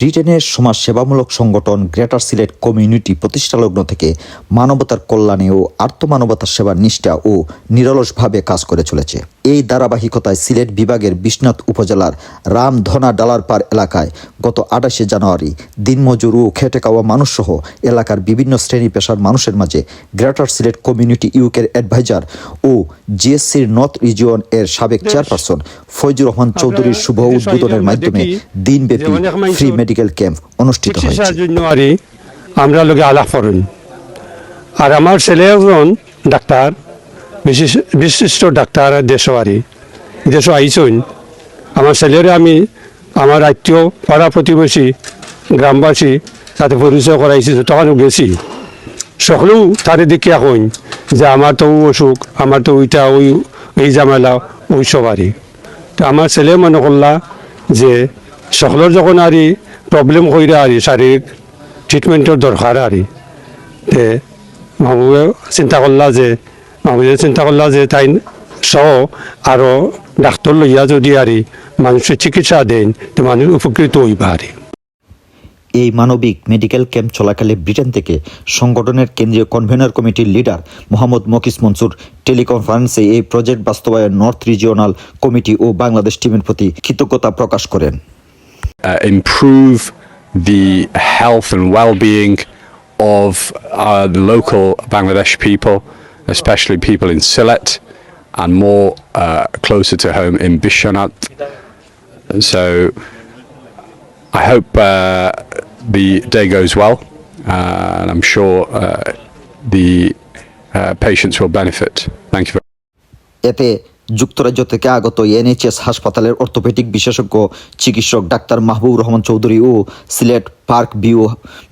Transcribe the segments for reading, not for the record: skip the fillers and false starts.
ব্রিটেনের সমাজ সেবামূলক সংগঠন গ্রেটার সিলেট কমিউনিটি প্রতিষ্ঠালগ্ন থেকে মানবতার কল্যাণে ও আর্তমানবতার সেবার নিষ্ঠা ও নিরলসভাবে কাজ করে চলেছে। এই ধারাবাহিকতায় সিলেট বিভাগের বিশ্বনাথ উপজেলার রামধনা ডালারপাড় এলাকায় গত 28শে জানুয়ারি দিনমজুর ও খেটে খাওয়া মানুষসহ এলাকার বিভিন্ন শ্রেণী পেশার মানুষের মাঝে গ্রেটার সিলেট কমিউনিটি ইউকের অ্যাডভাইজার ও জিএসসির নর্থ রিজিয়ন এর সাবেক চেয়ারপারসন ফয়জুর রহমান চৌধুরীর শুভ উদ্বোধনের মাধ্যমে দিনব্যাপী ফ্রি মেডিকেল ক্যাম্প অনুষ্ঠিত হয়েছে। আমরা লোকে আলাপ করেন আর আমার ছেলে একজন ডাক্তার, বিশিষ্ট ডাক্তার দেশওয়ারি দেশ আইসন। আমার ছেলেরে আমি আমার আত্মীয় পাড়া প্রতিবেশী গ্রামবাসী তাতে পরিচয় করাইছি, তখনও গেছি। সকলেও তারে দেখে এখন যে আমার তো অসুখ, আমার তো ওইটা এই ঝামেলা ওই সবারই। তো আমার ছেলে মনে করলা যে সকলের যখন আরই প্রবলেম হইরা আরই শারীরিক ট্রিটমেন্টের দরকার আরই, তে মামুয়ে চিন্তা করলা যে তাই সহ আরও ডাক্তার লইয়া যদি আরই মানুষের চিকিৎসা দেন তো মানুষ উপকৃত হইবা আরই। এই মানবিক মেডিকেল ক্যাম্প চলাকালে ব্রিটেন থেকে সংগঠনের কেন্দ্রীয় কনভেনর কমিটির লিডার মোহাম্মদ মকিস মনসুর টেলিকনফারেন্সে এই প্রজেক্ট বাস্তবায়ন নর্থ রিজিওনাল কমিটি ও বাংলাদেশ টিমের প্রতি কৃতজ্ঞতা প্রকাশ করেন। Improve the health and well-being of the local Bangladesh people, especially people in Sylhet and more closer to home in Bishonath. So I hope the day goes well, and I'm sure the patients will benefit. Thank you very much. এতে যুক্তরাজ্য থেকে আগত NHS হাসপাতালের orthopaedic বিশেষজ্ঞ চিকিৎসক doctor Mahbub Rahman Chowdhury ও Sylhet park view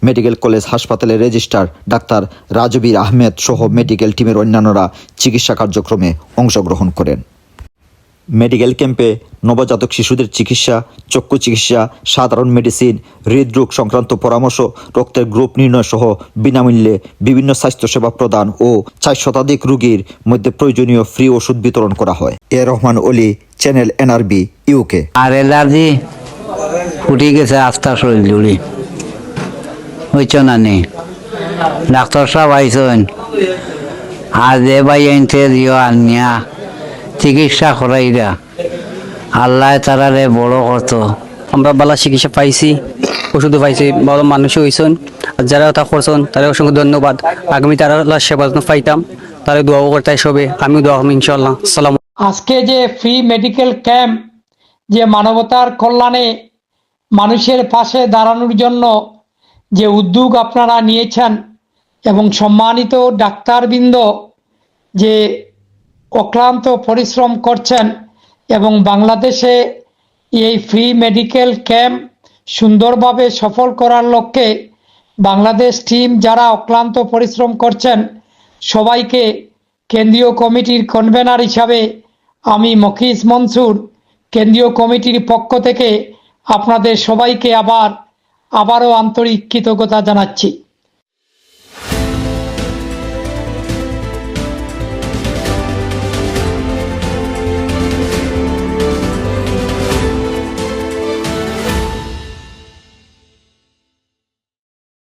medical college হাসপাতালের registrar doctor Rajbir Ahmed সহ মেডিকেল টিমের অন্যান্যরা চিকিৎসা কার্যক্রমে অংশগ্রহণ করেন। মেডিকেল ক্যাম্পে নবজাতক শিশুদের চিকিৎসা, চক্ষু চিকিৎসা, সাধারণ মেডিসিন, হৃদরোগ সংক্রান্ত পরামর্শ, রক্তের গ্রুপ নির্ণয় সহ বিনামূল্যে বিভিন্ন স্বাস্থ্যসেবা প্রদান ও 4 শতাধিক রোগীর মধ্যে প্রয়োজনীয় ফ্রি ওষুধ বিতরণ করা হয়। রহমান অলি, চ্যানেল NRB UK। আর এলার্জি ফুটে গেছে আস্তা শরীর জুড়ি হইছ না নেই, ডাক্তার সাহেব আইসন আজ এ ভাই আনতে দিও আনিয়া চিকিৎসা করাইরা আল্লাহ তারারে বড় কত। আমরা ভালো চিকিৎসা পাইছি, ওষুধও পাইছি, ভালো মানুষও হয়েছেন। আর যারা তা করছেন তাদের অসংখ্য ধন্যবাদ। আগামী তারা সেবা পাইতাম, তারা দোয়াও করতে সবে, আমিও দোয়া করব ইনশাআল্লাহ। সালাম। আজকে যে ফ্রি মেডিকেল ক্যাম্প, যে মানবতার কল্যাণে মানুষের পাশে দাঁড়ানোর জন্য যে উদ্যোগ আপনারা নিয়েছেন এবং সম্মানিত ডাক্তারবৃন্দ যে অক্লান্ত পরিশ্রম করছেন এবং বাংলাদেশে এই ফ্রি মেডিকেল ক্যাম্প সুন্দরভাবে সফল করার লক্ষ্যে বাংলাদেশ টিম যারা অক্লান্ত পরিশ্রম করছেন সবাইকে কেন্দ্রীয় কমিটির কনভেনার হিসাবে আমি মকিস মনসুর কেন্দ্রীয় কমিটির পক্ষ থেকে আপনাদের সবাইকে আবারও আন্তরিক কৃতজ্ঞতা জানাচ্ছি।